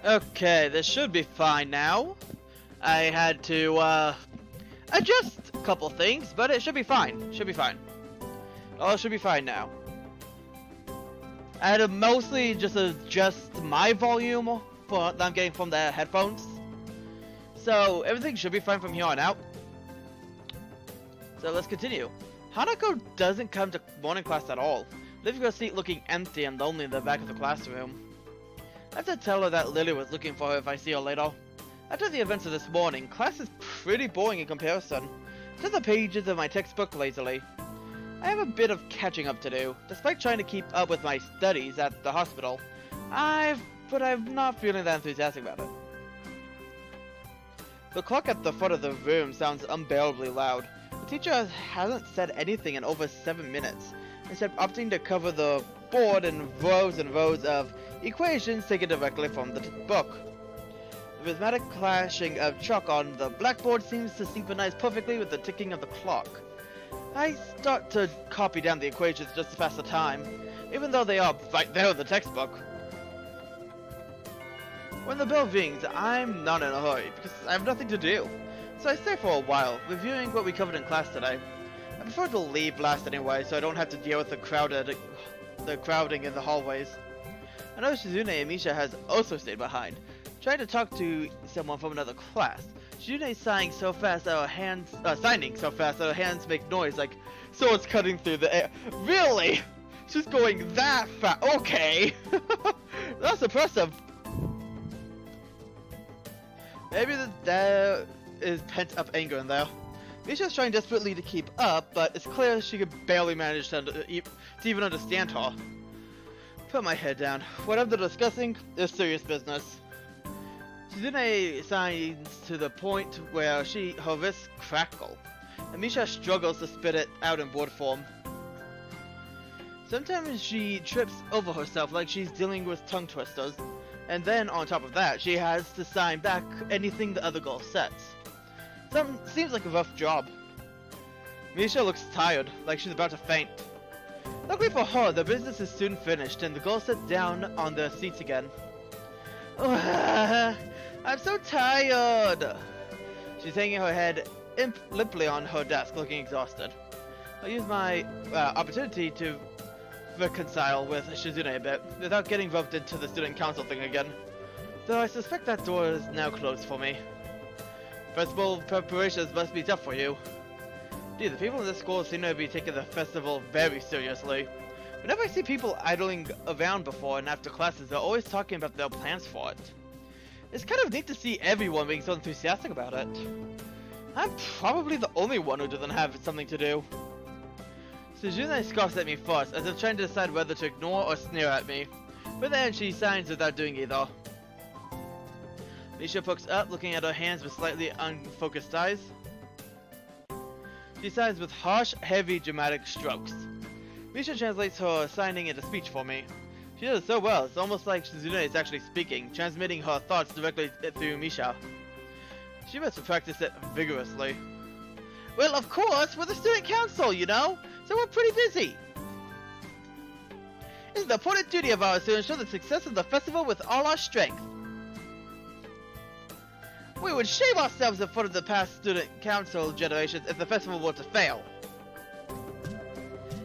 Okay, this should be fine now. I had to adjust a couple things, but it should be fine. Should be fine. All should be fine now. I had to mostly just adjust my volume that I'm getting from the headphones. So everything should be fine from here on out. So let's continue. Hanako doesn't come to morning class at all, leaving her seat looking empty and lonely in the back of the classroom. I have to tell her that Lilly was looking for her if I see her later. After the events of this morning, class is pretty boring in comparison. Turn the pages of my textbook lazily. I have a bit of catching up to do, despite trying to keep up with my studies at the hospital. But I'm not feeling that enthusiastic about it. The clock at the front of the room sounds unbearably loud. The teacher hasn't said anything in over 7 minutes, instead opting to cover the board in rows and rows of equations taken directly from the book. The rhythmic clashing of chalk on the blackboard seems to synchronize perfectly with the ticking of the clock. I start to copy down the equations just to pass the time, even though they are right there in the textbook. When the bell rings, I'm not in a hurry, because I have nothing to do. So I stay for a while, reviewing what we covered in class today. I prefer to leave last anyway, so I don't have to deal with the crowding in the hallways. I know Shizune and Misha has also stayed behind, trying to talk to someone from another class. Shizune is signing so fast that her hands make noise like swords cutting through the air. Really? She's going that fast? Okay. That's impressive. Maybe there is pent-up anger in there. Misha's trying desperately to keep up, but it's clear she could barely manage to even understand her. Put my head down. What I'm discussing is serious business. Shizune signs to the point where her wrists crackle, and Misha struggles to spit it out in word form. Sometimes she trips over herself like she's dealing with tongue twisters, and then on top of that, she has to sign back anything the other girl says. Seems like a rough job. Misha looks tired, like she's about to faint. Luckily for her, the business is soon finished, and the girls sit down on their seats again. I'm so tired! She's hanging her head limply on her desk, looking exhausted. I use my opportunity to reconcile with Shizune a bit, without getting roped into the student council thing again. Though I suspect that door is now closed for me. Festival preparations must be tough for you. Dude, the people in this school seem to be taking the festival very seriously. Whenever I see people idling around before and after classes, they're always talking about their plans for it. It's kind of neat to see everyone being so enthusiastic about it. I'm probably the only one who doesn't have something to do. Sujune scoffs at me first, as if trying to decide whether to ignore or sneer at me. But then she signs without doing either. Misha pokes up, looking at her hands with slightly unfocused eyes. She signs with harsh, heavy, dramatic strokes. Misha translates her signing into speech for me. She does it so well, it's almost like Shizune is actually speaking, transmitting her thoughts directly through Misha. She must have practiced it vigorously. Well, of course, we're the student council, you know, so we're pretty busy. It's the important duty of ours to ensure the success of the festival with all our strength. We would shame ourselves in front of the past student council generations if the festival were to fail.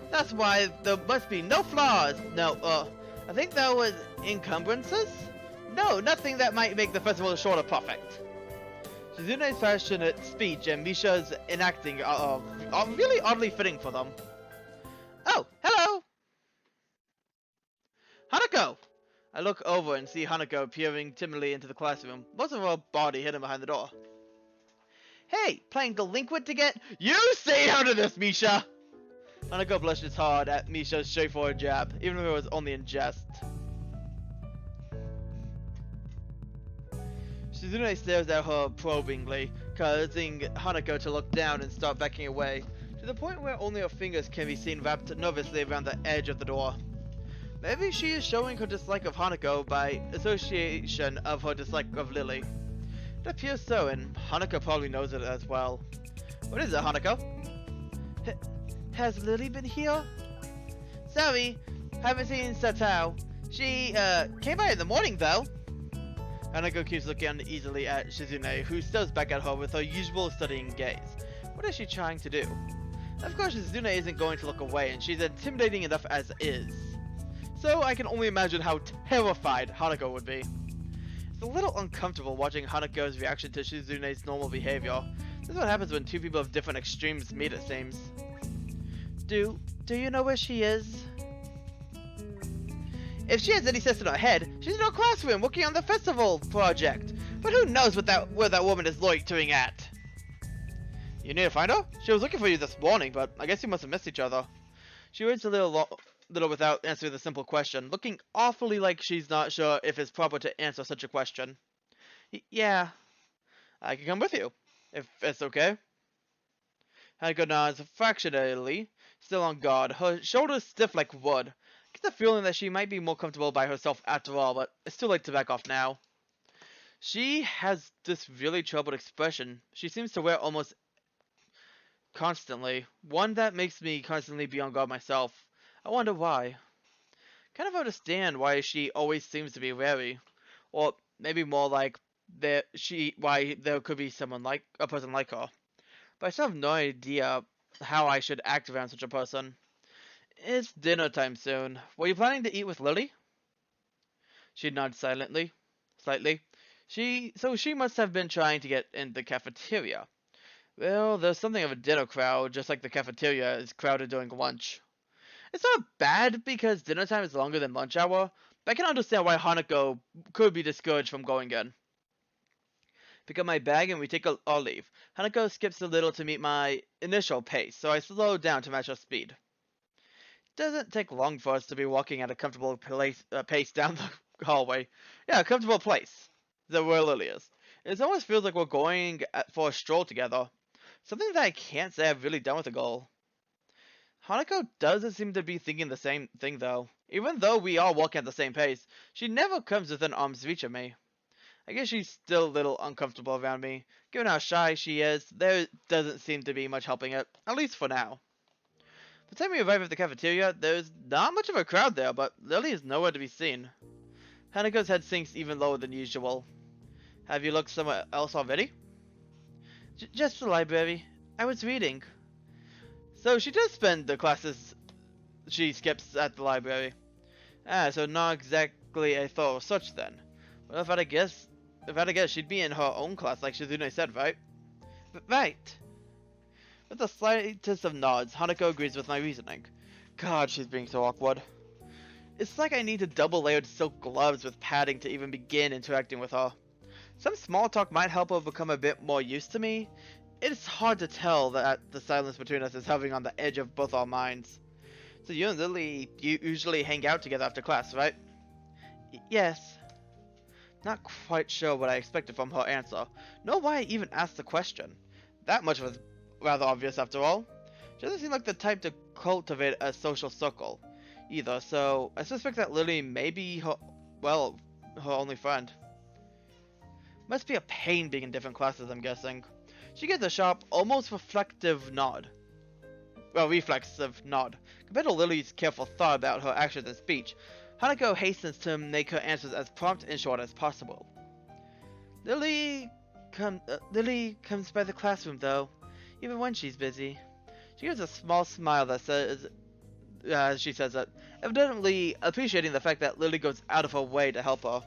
That's why there must be no flaws. I think that was encumbrances? No, nothing that might make the festival short of perfect. Shizune's passionate speech and Misha's enacting are really oddly fitting for them. Oh, hello! Hanako! I look over and see Hanako peering timidly into the classroom, most of her body hidden behind the door. Hey, playing delinquent to get— You say how to this, Misha! Hanako blushes hard at Misha's straightforward jab, even if it was only in jest. Shizune stares at her probingly, causing Hanako to look down and start backing away, to the point where only her fingers can be seen wrapped nervously around the edge of the door. Maybe she is showing her dislike of Hanako by association of her dislike of Lilly. It appears so, and Hanako probably knows it as well. What is it, Hanako? Has Lilly been here? Sorry, haven't seen Satao. She, came by in the morning, though. Hanako keeps looking uneasily at Shizune, who stares back at her with her usual studying gaze. What is she trying to do? Of course, Shizune isn't going to look away, and she's intimidating enough as is. So I can only imagine how terrified Hanako would be. It's a little uncomfortable watching Hanako's reaction to Shizune's normal behavior. This is what happens when two people of different extremes meet, it seems. Do you know where she is? If she has any sense in her head, she's in her classroom working on the festival project. But who knows where that woman is loitering at? You need to find her? She was looking for you this morning, but I guess you must have missed each other. She waits a little without answering the simple question, looking awfully like she's not sure if it's proper to answer such a question. Yeah, I can come with you, if it's okay. Hanako nods fractionally, still on guard, her shoulders stiff like wood. I get the feeling that she might be more comfortable by herself after all, but it's too late to back off now. She has this really troubled expression she seems to wear almost constantly, one that makes me constantly be on guard myself. I wonder why. Kind of understand why she always seems to be wary, or maybe more like why there could be a person like her. But I still have no idea how I should act around such a person. It's dinner time soon. Were you planning to eat with Lilly? She nods slightly. She must have been trying to get in the cafeteria. Well, there's something of a dinner crowd, just like the cafeteria is crowded during lunch. It's not bad because dinner time is longer than lunch hour, but I can understand why Hanako could be discouraged from going in. Pick up my bag and we take our leave. Hanako skips a little to meet my initial pace, so I slow down to match her speed. It doesn't take long for us to be walking at a comfortable pace down the hallway. Yeah, a comfortable place. That's where Lilly is. It almost feels like we're going for a stroll together. Something that I can't say I've really done with a goal. Hanako doesn't seem to be thinking the same thing though. Even though we are walking at the same pace, she never comes within arm's reach of me. I guess she's still a little uncomfortable around me. Given how shy she is, there doesn't seem to be much helping it, at least for now. By the time we arrive at the cafeteria, there's not much of a crowd there, but Lilly is nowhere to be seen. Hanako's head sinks even lower than usual. Have you looked somewhere else already? Just the library. I was reading. So she does spend the classes she skips at the library. So not exactly a thorough search then. Well, if I had to guess, she'd be in her own class like Shizune said, right? Right. With the slightest of nods, Hanako agrees with my reasoning. God, she's being so awkward. It's like I need to double-layered silk gloves with padding to even begin interacting with her. Some small talk might help her become a bit more used to me. It's hard to tell that the silence between us is hovering on the edge of both our minds. So you and Lilly usually hang out together after class, right? Yes. Not quite sure what I expected from her answer, nor why I even asked the question. That much was rather obvious after all. She doesn't seem like the type to cultivate a social circle either, so I suspect that Lilly may be her only friend. Must be a pain being in different classes, I'm guessing. She gives a sharp, almost reflexive nod. Compared to Lily's careful thought about her actions and speech, Hanako hastens to make her answers as prompt and short as possible. Lilly comes by the classroom though, even when she's busy. She gives a small smile that says, she says that, evidently appreciating the fact that Lilly goes out of her way to help her.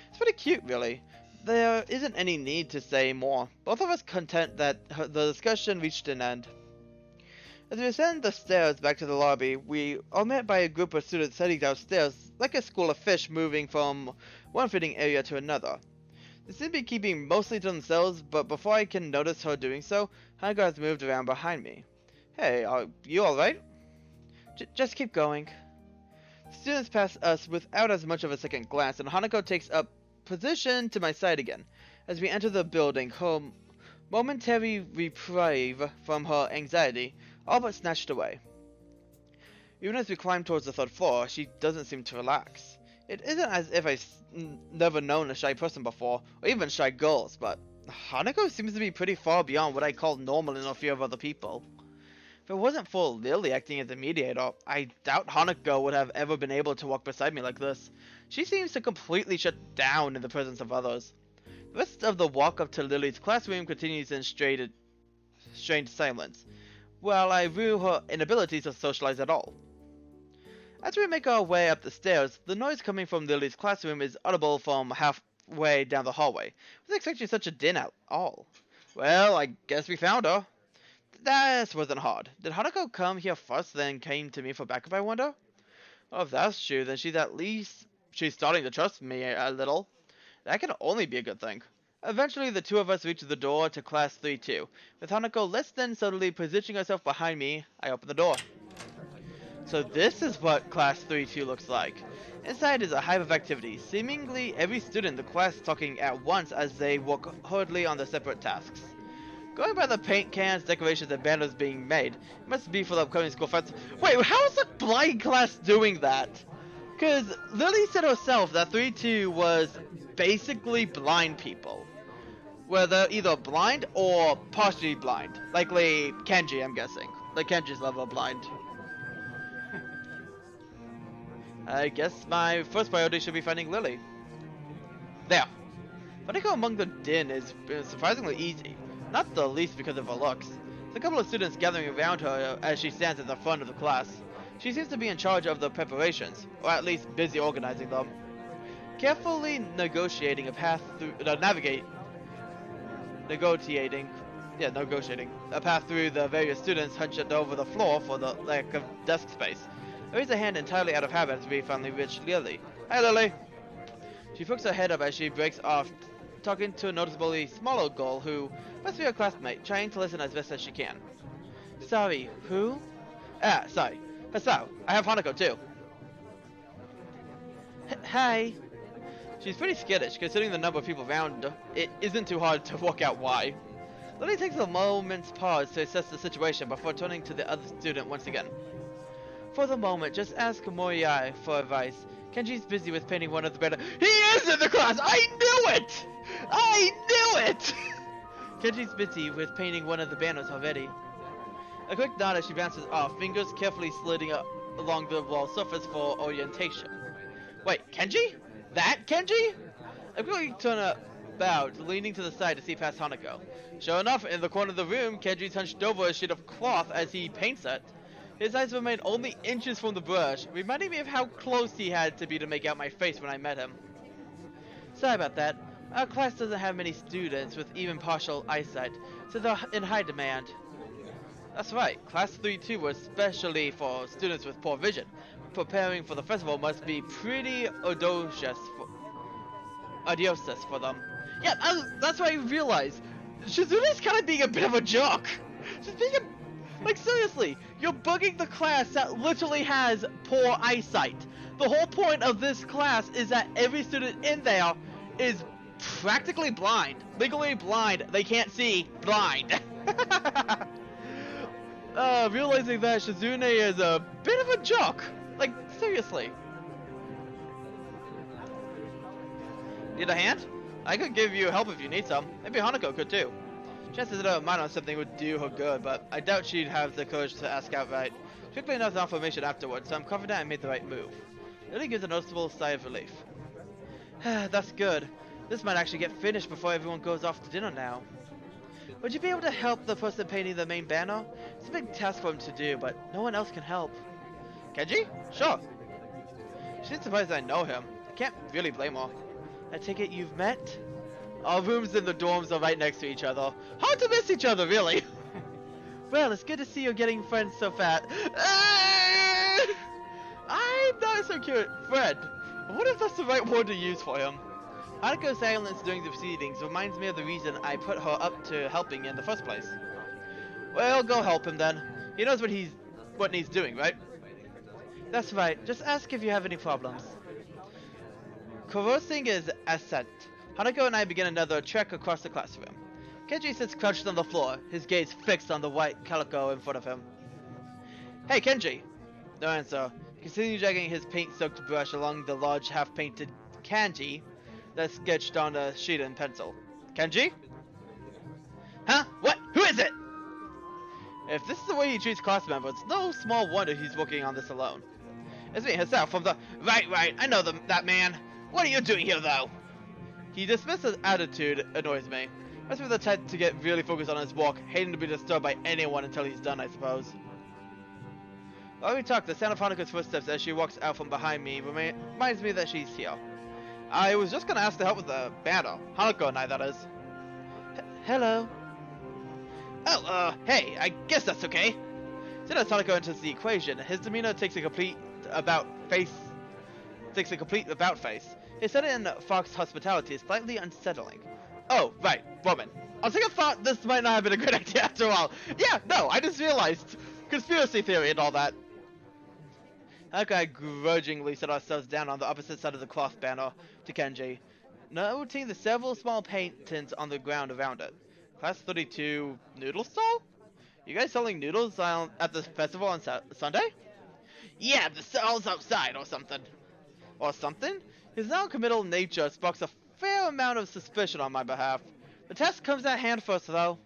It's pretty cute, really. There isn't any need to say more. Both of us content that the discussion reached an end. As we ascend the stairs back to the lobby, we are met by a group of students heading downstairs like a school of fish moving from one fitting area to another. They seem to be keeping mostly to themselves, but before I can notice her doing so, Hanako has moved around behind me. Hey, are you alright? Just keep going. The students pass us without as much of a second glance, and Hanako takes up position to my side again. As we enter the building, her momentary reprieve from her anxiety all but snatched away. Even as we climb towards the third floor, she doesn't seem to relax. It isn't as if I've never known a shy person before, or even shy girls, but Hanako seems to be pretty far beyond what I call normal in her fear of other people. If it wasn't for Lilly acting as a mediator, I doubt Hanako would have ever been able to walk beside me like this. She seems to completely shut down in the presence of others. The rest of the walk up to Lily's classroom continues in strained silence, while I view her inability to socialize at all. As we make our way up the stairs, the noise coming from Lily's classroom is audible from halfway down the hallway. I wasn't expecting such a din at all. Well, I guess we found her. That wasn't hard. Did Hanako come here first, then came to me for backup, I wonder? Oh, if that's true, then she's starting to trust me a little. That can only be a good thing. Eventually, the two of us reach the door to Class 3-2. With Hanako less than subtly positioning herself behind me, I open the door. So this is what Class 3-2 looks like. Inside is a hive of activity, seemingly every student in the class talking at once as they work hurriedly on their separate tasks. Going by the paint cans, decorations, and banners being made, it must be for the upcoming school festival. Wait, how is the blind class doing that? Because Lily said herself that 3-2 was basically blind people. Where they're either blind or partially blind. Likely Kenji, I'm guessing. Like Kenji's level of blind. I guess my first priority should be finding Lily. There. Finding her among the din is surprisingly easy. Not the least because of her looks. There's a couple of students gathering around her as she stands at the front of the class. She seems to be in charge of the preparations, or at least busy organizing them. Carefully negotiating a path through, negotiating a path through the various students hunched over the floor for the lack of desk space. I raise a hand entirely out of habit as we finally reach Lily. Hi, Lily! She pokes her head up as she breaks off, talking to a noticeably smaller girl who must be her classmate, trying to listen as best as she can. Sorry, who? Sorry. Hasao, I have Hanako too. Hi. She's pretty skittish, considering the number of people around her. It isn't too hard to work out why. Lily takes a moment's pause to assess the situation before turning to the other student once again. For the moment, just ask Moriai for advice. Kenji's busy with painting one of the banners. He is in the class! I knew it! I knew it! Kenji's busy with painting one of the banners already. A quick nod as she bounces off, fingers carefully sliding up along the wall surface for orientation. Wait, Kenji? That Kenji? I quickly turn about, leaning to the side to see past Hanako. Sure enough, in the corner of the room, Kenji's hunched over a sheet of cloth as he paints it. His eyes remain only inches from the brush, reminding me of how close he had to be to make out my face when I met him. Sorry about that. Our class doesn't have many students with even partial eyesight, so they're in high demand. That's right, Class 3-2 was specially for students with poor vision. Preparing for the festival must be pretty audacious for them. Yeah, that's what I realized. Shizune's kind of being a bit of a jerk. She's being like, seriously, you're bugging the class that literally has poor eyesight. The whole point of this class is that every student in there is practically blind. Legally blind. They can't see. Blind. Realizing that Shizune is a bit of a joke. Like, seriously. Need a hand? I could give you help if you need some. Maybe Hanako could too. Chances are mine on something would do her good, but I doubt she'd have the courage to ask outright. She quickly enough information afterwards, so I'm confident I made the right move. Lily gives a noticeable sigh of relief. That's good. This might actually get finished before everyone goes off to dinner now. Would you be able to help the person painting the main banner? It's a big task for him to do, but no one else can help. Kenji? Sure. She's surprised I know him. I can't really blame her. I take it you've met? Our rooms and the dorms are right next to each other. Hard to miss each other, really. Well, it's good to see you're getting friends so fast. I'm not so cute. Friend. I wonder if that's the right word to use for him. Hanako's silence during the proceedings reminds me of the reason I put her up to helping in the first place. Well, go help him then. He knows what he's doing, right? That's right. Just ask if you have any problems. Conversing is assent. Hanako and I begin another trek across the classroom. Kenji sits crouched on the floor, his gaze fixed on the white calico in front of him. Hey, Kenji! No answer. He continues dragging his paint-soaked brush along the large half-painted kanji that's sketched on a sheet and pencil. Kenji? Huh? What? Who is it? If this is the way he treats class members, it's no small wonder he's working on this alone. It's me, Hasao, from the... Right, I know that man. What are you doing here, though? He dismissive attitude annoys me. Must be the type to get really focused on his walk, hating to be disturbed by anyone until he's done, I suppose. While we talk, the sound of Hanako's footsteps as she walks out from behind me reminds me that she's here. I was just gonna ask to help with the banner. Hanako and I, that is. Hello. Oh, hey, I guess that's okay. Soon as Hanako enters the equation, his demeanor takes a complete about-face. His sudden fox hospitality is slightly unsettling. Oh, right, woman. On second thought, this might not have been a good idea after all. Yeah, no, I just realized. Conspiracy theory and all that. Hanako and I grudgingly set ourselves down on the opposite side of the cloth banner to Kenji, noting the several small paintings on the ground around it. Class 32 noodle stall? You guys selling noodles at the festival on Sunday? Yeah, the stall's outside or something. His non-committal nature sparks a fair amount of suspicion on my behalf. The test comes at hand first, though.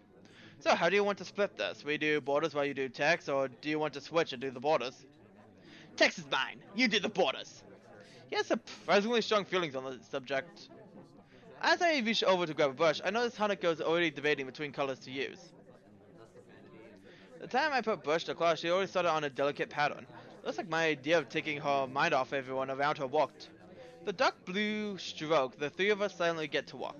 So, how do you want to split this? We do borders while you do text, or do you want to switch and do the borders? Text is mine. You do the borders. He has surprisingly strong feelings on the subject. As I reach over to grab a brush, I notice Hanako is already debating between colors to use. The time I put brush to class, she already started on a delicate pattern. Looks like my idea of taking her mind off everyone around her worked. The dark blue stroke, the three of us silently get to walk.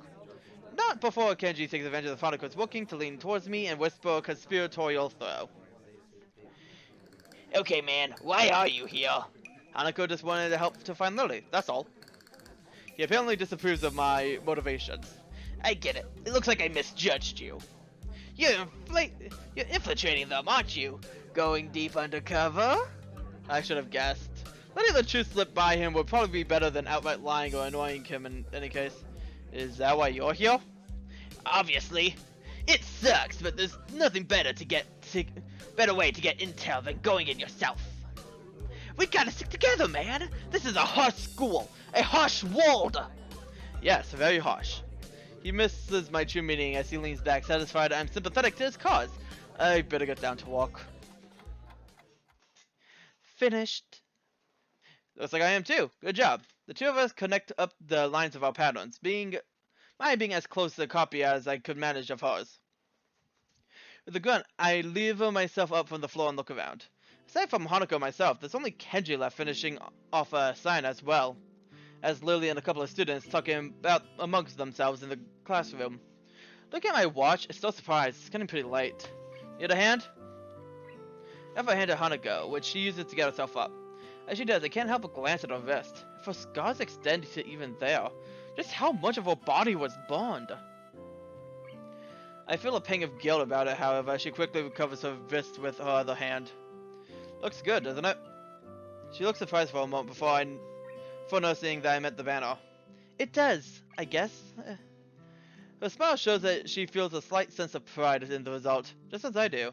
Not before Kenji takes advantage of Hanako's walking to lean towards me and whisper a conspiratorial throw. Okay, man, why are you here? Hanako just wanted to help to find Lilly, that's all. He apparently disapproves of my motivations. I get it. It looks like I misjudged you. You're infiltrating them, aren't you? Going deep undercover? I should have guessed. Letting the truth slip by him would probably be better than outright lying or annoying him in any case. Is that why you're here? Obviously. It sucks, but there's nothing better better way to get intel than going in yourself. We gotta stick together, man. This is a harsh school, a harsh world. Yes, very harsh. He misses my true meaning as he leans back, satisfied I'm sympathetic to his cause. I better get down to walk. Finished. Looks like I am too. Good job. The two of us connect up the lines of our patterns, mine being as close to a copy as I could manage of hers. With a grunt, I lever myself up from the floor and look around. Aside from Hanako and myself, there's only Kenji left finishing off a sign as well, as Lilly and a couple of students talking about amongst themselves in the classroom. Looking at my watch, I'm still surprised. It's getting pretty late. Need a hand? I have a hand to Hanako, which she uses to get herself up. As she does, I can't help but glance at her wrist. If her scars extend to even there, just how much of her body was burned? I feel a pang of guilt about it, however, as she quickly recovers her wrist with her other hand. Looks good, doesn't it? She looks surprised for a moment before noticing that I meant the banner. It does, I guess. Her smile shows that she feels a slight sense of pride in the result, just as I do.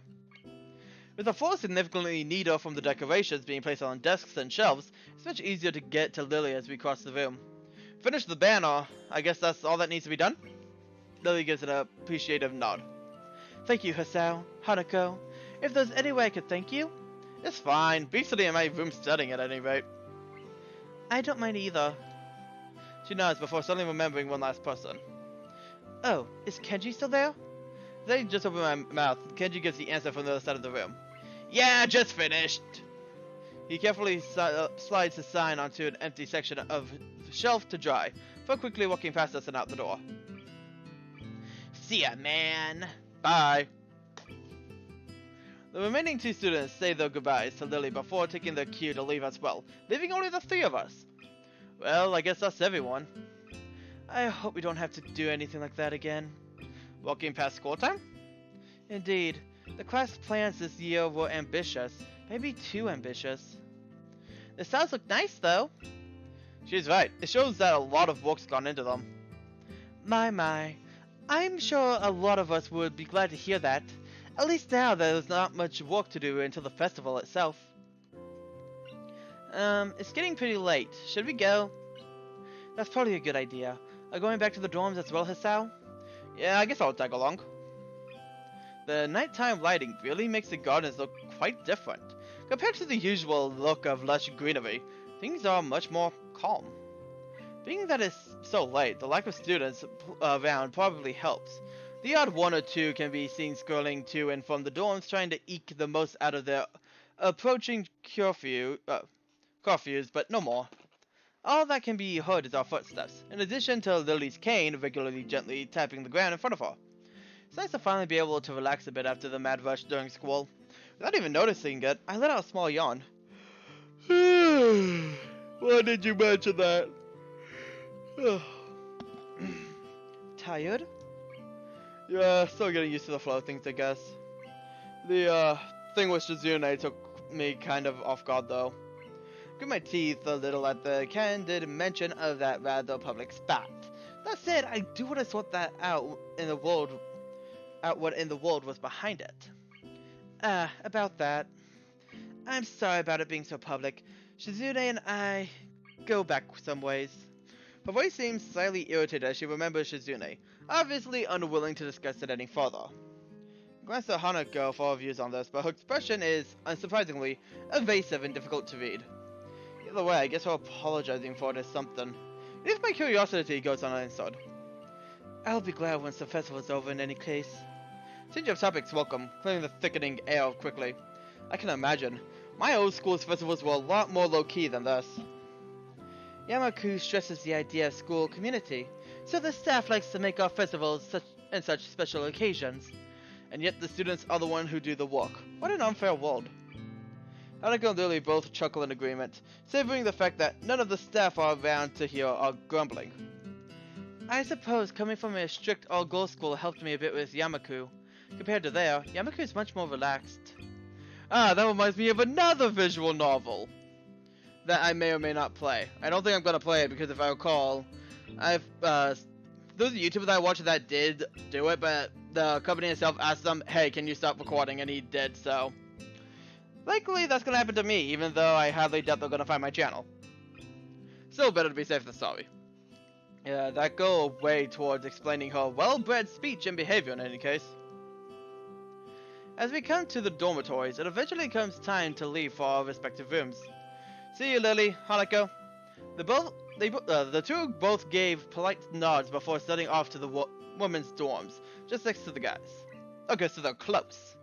With the floor significantly neater from the decorations being placed on desks and shelves, it's much easier to get to Lilly as we cross the room. Finish the banner, I guess that's all that needs to be done? Lilly gives an appreciative nod. Thank you, Hasao, Hanako. If there's any way I could thank you? It's fine. Be sitting in my room studying at any rate. I don't mind either. She nods before suddenly remembering one last person. Oh, is Kenji still there? As I just open my mouth, Kenji gives the answer from the other side of the room. Yeah, just finished. He carefully slides his sign onto an empty section of the shelf to dry, before quickly walking past us and out the door. See ya, man. Bye. The remaining two students say their goodbyes to Lilly before taking their cue to leave as well, leaving only the three of us. Well, I guess that's everyone. I hope we don't have to do anything like that again. Walking past school time? Indeed. The class plans this year were ambitious. Maybe too ambitious. The styles look nice, though. She's right. It shows that a lot of work's gone into them. My. I'm sure a lot of us would be glad to hear that. At least now there's not much work to do until the festival itself. It's getting pretty late. Should we go? That's probably a good idea. Are going back to the dorms as well, Hasao? Yeah, I guess I'll tag along. The nighttime lighting really makes the gardens look quite different. Compared to the usual look of lush greenery, things are much more calm. Being that it's so late, the lack of students around probably helps. The odd one or two can be seen scrolling to and from the dorms trying to eke the most out of their approaching curfews, but no more. All that can be heard is our footsteps, in addition to Lily's cane regularly gently tapping the ground in front of her. It's nice to finally be able to relax a bit after the mad rush during school. Without even noticing it, I let out a small yawn. Why did you mention that? Tired? Yeah, still getting used to the flow of things, I guess. The thing with Shizune took me kind of off guard, though. Grit my teeth a little at the candid mention of that rather public spot. That said, I do want to sort that out in the world, what in the world was behind it. About that. I'm sorry about it being so public. Shizune and I go back some ways. Her voice seems slightly irritated as she remembers Shizune, obviously unwilling to discuss it any further. I glanced at Hanako for her views on this, but her expression is, unsurprisingly, evasive and difficult to read. Either way, I guess her apologizing for it is something. It is my curiosity goes unanswered. I'll be glad once the festival's over in any case. Change of topics welcome, clearing the thickening air quickly. I can imagine. My old school's festivals were a lot more low-key than this. Yamaku stresses the idea of school community, so the staff likes to make our festivals such special occasions. And yet the students are the ones who do the work. What an unfair world. Hanako and Lilly both chuckle in agreement, savoring the fact that none of the staff are around to hear our grumbling. I suppose coming from a strict all-girls school helped me a bit with Yamaku. Compared to there, Yamaku is much more relaxed. Ah, that reminds me of another visual novel that I may or may not play. I don't think I'm gonna play it because if I recall, those YouTubers that I watched that did do it, but the company itself asked them, hey, can you stop recording? And he did, so likely that's gonna happen to me, even though I hardly doubt they're gonna find my channel. Still better to be safe than sorry. Yeah, that go away towards explaining her well-bred speech and behavior in any case. As we come to the dormitories, it eventually comes time to leave for our respective rooms. See you, Lilly, Hanako. The two both gave polite nods before setting off to the women's dorms, just next to the guys. Okay, so they're close.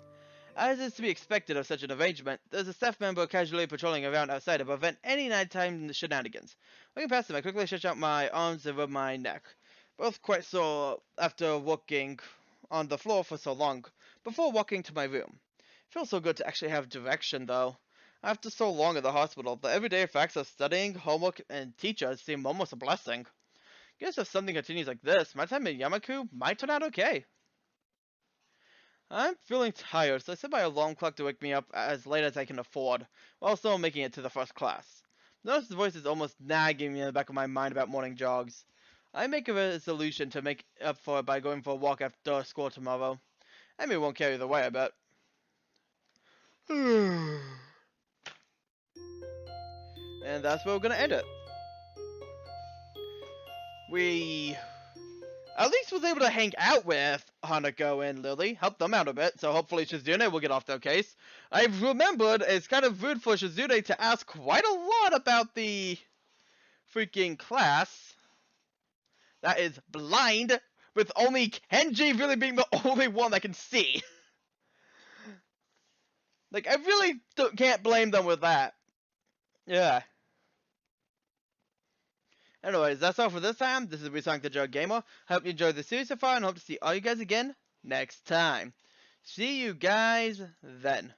As is to be expected of such an arrangement, there's a staff member casually patrolling around outside to prevent any nighttime shenanigans. Looking past him, I quickly stretch out my arms and rub my neck, both quite sore after walking on the floor for so long, before walking to my room. It feels so good to actually have direction, though. After so long at the hospital, the everyday facts of studying, homework, and teachers seem almost a blessing. Guess if something continues like this, my time at Yamaku might turn out okay. I'm feeling tired, so I set my alarm clock to wake me up as late as I can afford, while still making it to the first class. Notice the voice is almost nagging me in the back of my mind about morning jogs. I make a resolution to make up for it by going for a walk after school tomorrow. I mean, it won't carry the way, I bet. And that's where we're gonna end it. We at least was able to hang out with Hanako and Lilly, help them out a bit, so hopefully Shizune will get off their case. I've remembered it's kind of rude for Shizune to ask quite a lot about the freaking class that is blind, with only Kenji really being the only one that can see. Like, I really can't blame them with that. Yeah. Anyways, that's all for this time. This is Resonic the Drug Gamer. I hope you enjoyed the series so far and hope to see all you guys again next time. See you guys then.